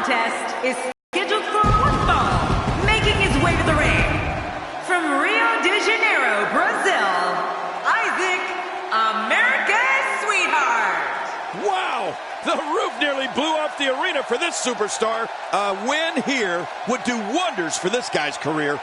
contest is scheduled for one fall, making his way to the ring. From Rio de Janeiro, Brazil, Isaac, America's sweetheart. Wow! The roof nearly blew off the arena for this superstar. A win here would do wonders for this guy's career.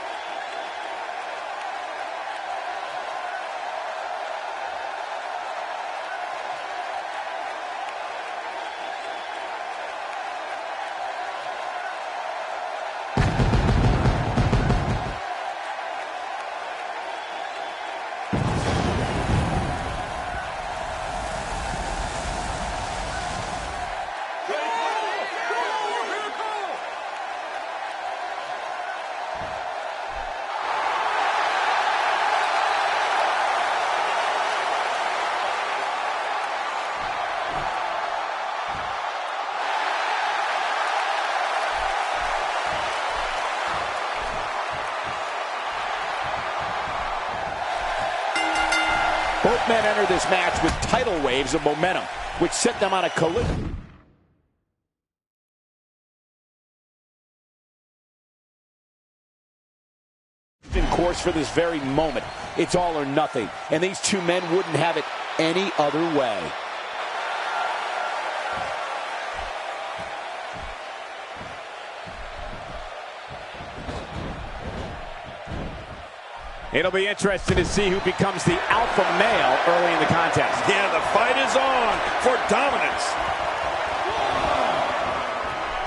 Both men enter this match with tidal waves of momentum, which set them on a collision course for this very moment. It's all or nothing, and these two men wouldn't have it any other way. It'll be interesting to see who becomes the alpha male early in the contest. Yeah, the fight is on for dominance.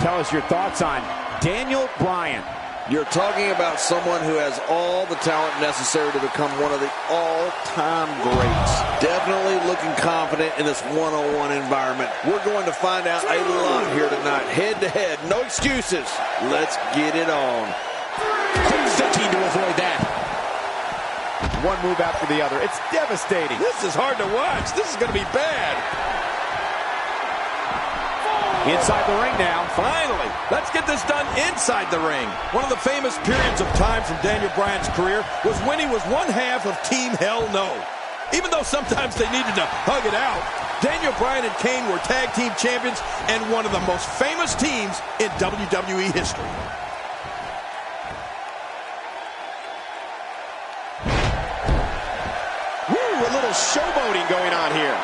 Tell us your thoughts on Daniel Bryan. You're talking about someone who has all the talent necessary to become one of the all-time greats. Definitely looking confident in this one-on-one environment. We're going to find out a lot here tonight. Head-to-head, no excuses. Let's get it on. Quick thinking to avoid that. One move after the other. It's devastating. This is hard to watch. This is going to be bad. Inside the ring now. Finally, let's get this done inside the ring. One of the famous periods of time from Daniel Bryan's career was when he was one half of Team Hell No. Even though sometimes they needed to hug it out, Daniel Bryan and Kane were tag team champions and one of the most famous teams in WWE history. A little showboating going on here.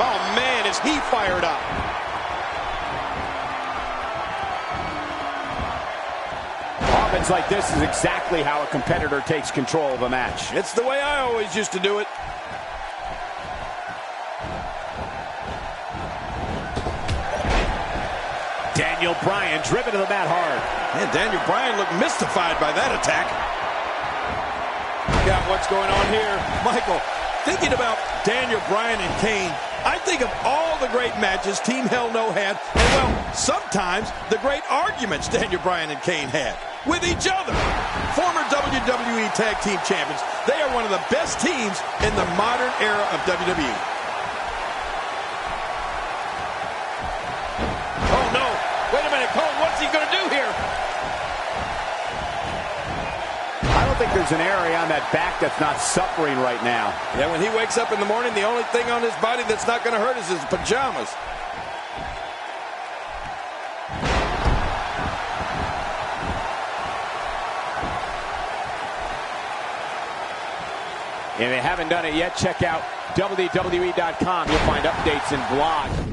Oh man, is he fired up. Offense like this is exactly how a competitor takes control of a match. It's the way I always used to do it. Daniel Bryan driven to the mat hard. And Daniel Bryan looked mystified by that attack. Look out what's going on here. Michael, thinking about Daniel Bryan and Kane, I think of all the great matches Team Hell No had, and well, sometimes the great arguments Daniel Bryan and Kane had with each other. Former WWE Tag Team Champions, they are one of the best teams in the modern era of WWE. Oh no, wait a minute, Cole, what's he going to do here? I don't think there's an area on that back that's not suffering right now. Yeah, when he wakes up in the morning, the only thing on his body that's not going to hurt is his pajamas. If they haven't done it yet, check out WWE.com. You'll find updates and blogs.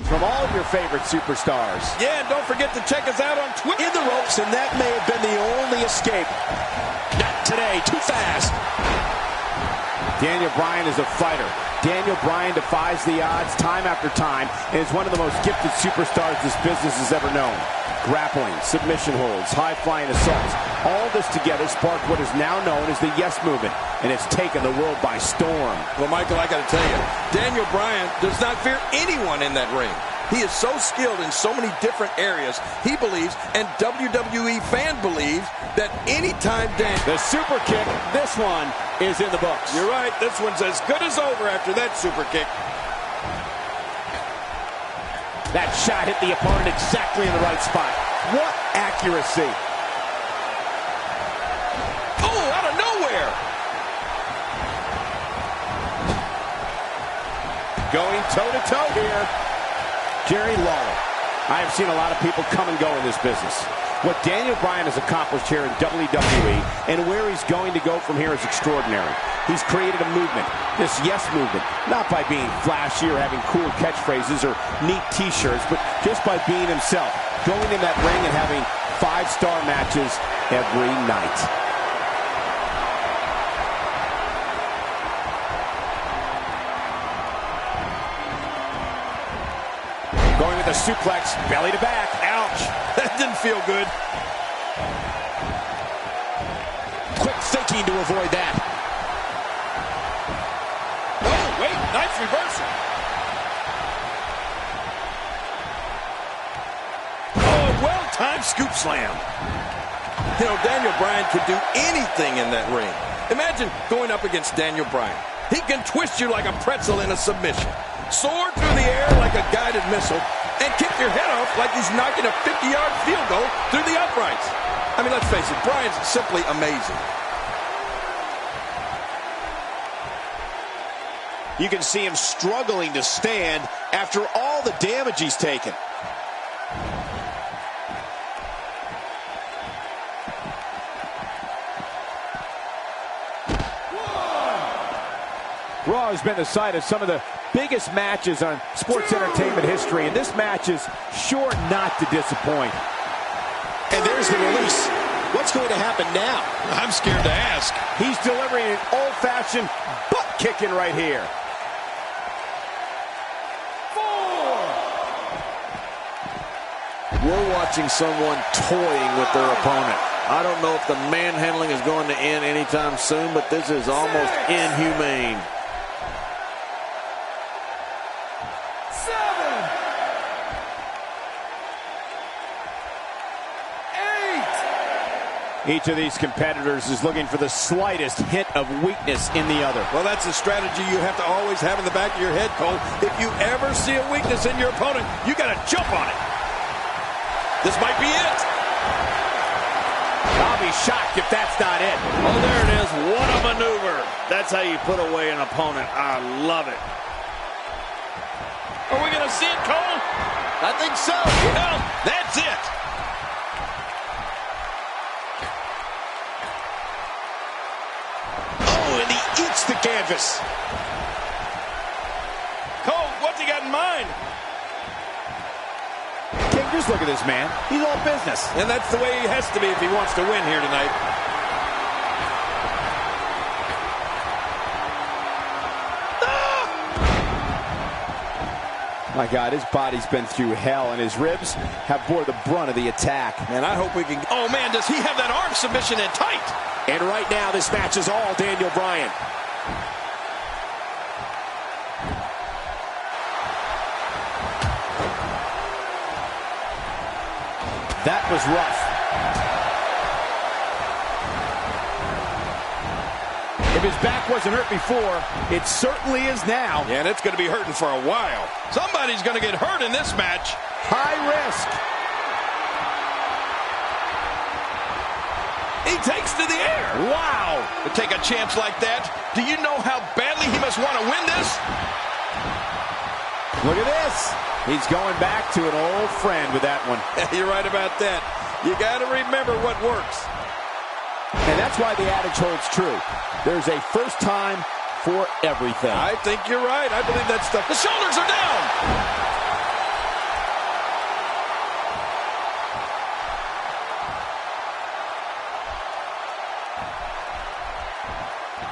From all of your favorite superstars. Yeah, and don't forget to check us out on Twitter. In the ropes, and that may have been the only escape. Not today, too fast. Daniel Bryan is a fighter. Daniel Bryan defies the odds time after time and is one of the most gifted superstars this business has ever known. Grappling, submission holds, high-flying assaults. All this together sparked what is now known as the Yes Movement, and it's taken the world by storm. Well, Michael, I got to tell you, Daniel Bryan does not fear anyone in that ring. He is so skilled in so many different areas. He believes, and WWE fan believes, that anytime The super kick, this one is in the books. You're right, this one's as good as over after that super kick. That shot hit the opponent exactly in the right spot. What accuracy. Oh, out of nowhere. going toe-to-toe here. Jerry Lawler. I have seen a lot of people come and go in this business. What Daniel Bryan has accomplished here in WWE and where he's going to go from here is extraordinary. He's created a movement, this yes movement, not by being flashy or having cool catchphrases or neat t-shirts, but just by being himself, going in that ring and having 5-star matches every night. Going with a suplex, belly to back. Ouch. That didn't feel good. Quick thinking to avoid that. Oh, wait, nice reversal. Oh, well-timed scoop slam. You know, Daniel Bryan could do anything in that ring. Imagine going up against Daniel Bryan. He can twist you like a pretzel in a submission, soar through the air like a guided missile, and kick your head off like he's knocking a 50-yard field goal through the uprights. I mean, let's face it, Bryan's simply amazing. You can see him struggling to stand after all the damage he's taken. Raw has been the site of some of the biggest matches on sports entertainment history, and this match is sure not to disappoint. And there's the release. What's going to happen now? I'm scared to ask. He's delivering an old-fashioned butt-kicking right here. 4. We're watching someone toying with their opponent. I don't know if the manhandling is going to end anytime soon, but this is almost inhumane. 7, 8. Each of these competitors is looking for the slightest hint of weakness in the other. Well, that's a strategy you have to always have in the back of your head, Cole. If you ever see a weakness in your opponent, you got to jump on it. This might be it. I'll be shocked if that's not it. Oh, there it is. What a maneuver. That's how you put away an opponent. I love it. Are we going to see it, Cole? I think so. Well, that's it. Oh, and he eats the canvas. Cole, what's he got in mind? King, just look at this man. He's all business. And that's the way he has to be if he wants to win here tonight. My God, his body's been through hell, and his ribs have bore the brunt of the attack. Man, I hope we can... Oh, man, does he have that arm submission in tight? And right now, this match is all Daniel Bryan. That was rough. If his back wasn't hurt before, it certainly is now. Yeah, and it's going to be hurting for a while. Somebody's going to get hurt in this match. High risk. He takes to the air. Wow. To take a chance like that, do you know how badly he must want to win this? Look at this. He's going back to an old friend with that one. You're right about that. You got to remember what works. And that's why the adage holds true. There's a first time for everything. I think you're right. I believe that stuff. The shoulders are down.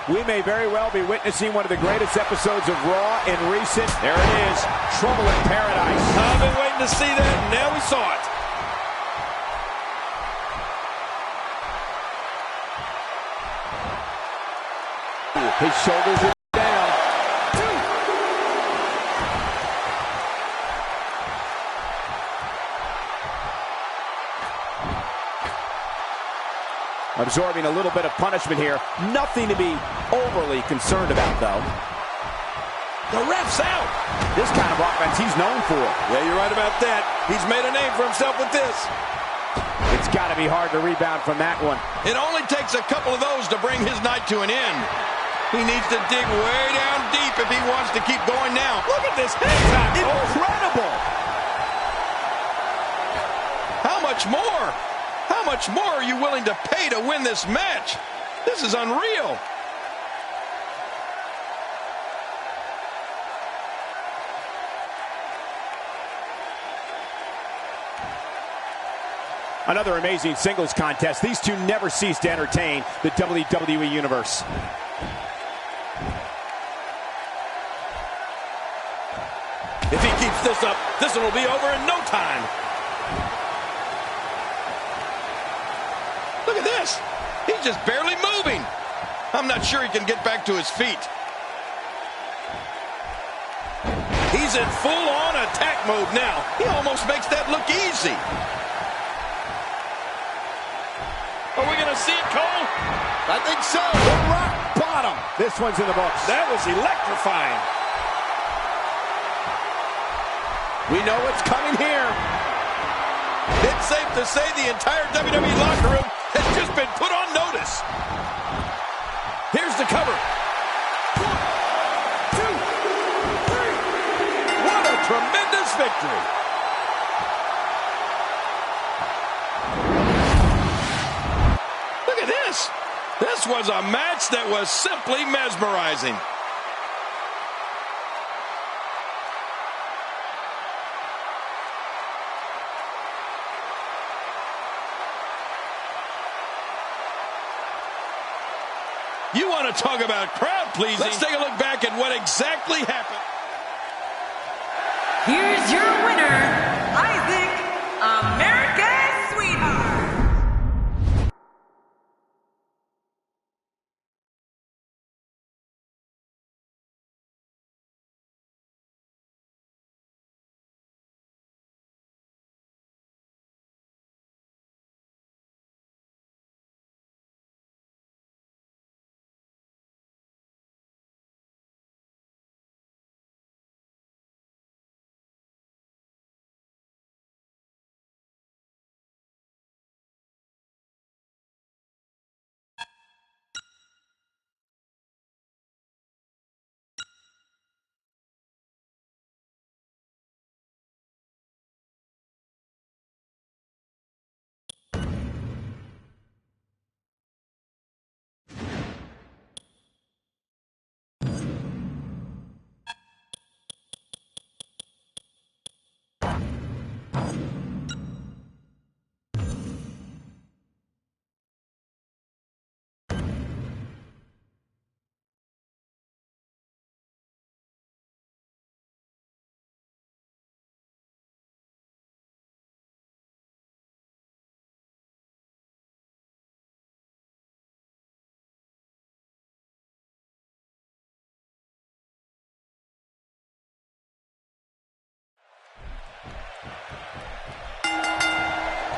We may very well be witnessing one of the greatest episodes of Raw in recent. There it is. Trouble in paradise. I've been waiting to see that, and now we saw it. His shoulders are down. Absorbing a little bit of punishment here. Nothing to be overly concerned about, though. The ref's out. This kind of offense he's known for. Yeah, you're right about that. He's made a name for himself with this. It's got to be hard to rebound from that one. It only takes a couple of those to bring his night to an end. He needs to dig way down deep if he wants to keep going now. Look at this head tackle. Incredible. How much more? How much more are you willing to pay to win this match? This is unreal. Another amazing singles contest. These two never cease to entertain the WWE Universe. If he keeps this up, this one will be over in no time. Look at this. He's just barely moving. I'm not sure he can get back to his feet. He's in full-on attack mode now. He almost makes that look easy. Are we going to see it, Cole? I think so. The rock bottom. This one's in the books. That was electrifying. We know what's coming here. It's safe to say the entire WWE locker room has just been put on notice. Here's the cover. 1, 2, 3. What a tremendous victory. Look at this. This was a match that was simply mesmerizing. You want to talk about crowd pleasing? Let's take a look back at what exactly happened. Here's your winner, Isaac, America's sweetheart.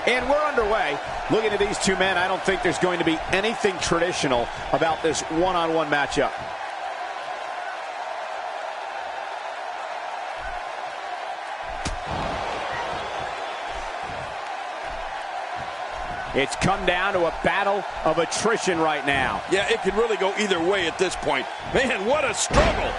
And we're underway. Looking at these two men, I don't think there's going to be anything traditional about this one-on-one matchup. It's come down to a battle of attrition right now. Yeah, it could really go either way at this point. Man, what a struggle.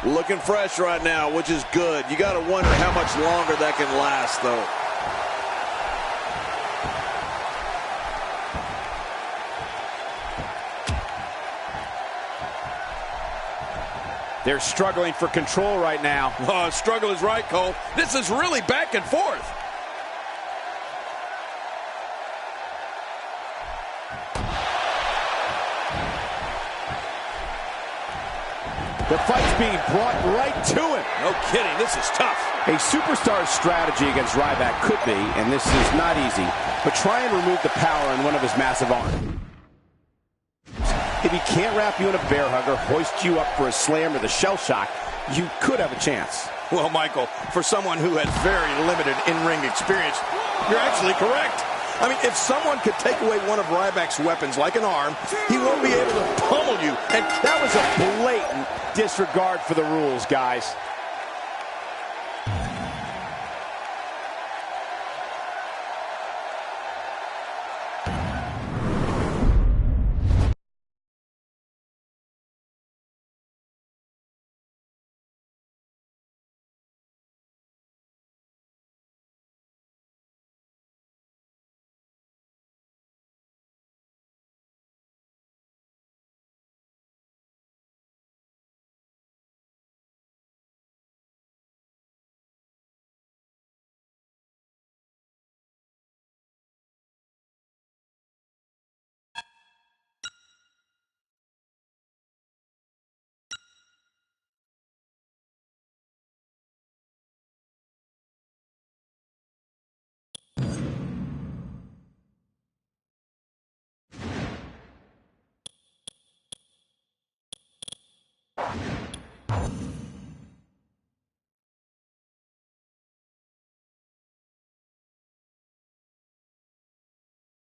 Looking fresh right now, which is good. You got to wonder how much longer that can last, though. They're struggling for control right now. Oh, struggle is right, Cole. This is really back and forth. The fight's being brought right to him. No kidding, this is tough. A superstar's strategy against Ryback could be, and this is not easy, but try and remove the power in one of his massive arms. If he can't wrap you in a bear hug or hoist you up for a slam or the shell shock, you could have a chance. Well, Michael, for someone who has very limited in-ring experience, you're actually correct. I mean, if someone could take away one of Ryback's weapons like an arm, he won't be able to pummel you. And that was a blatant disregard for the rules, guys.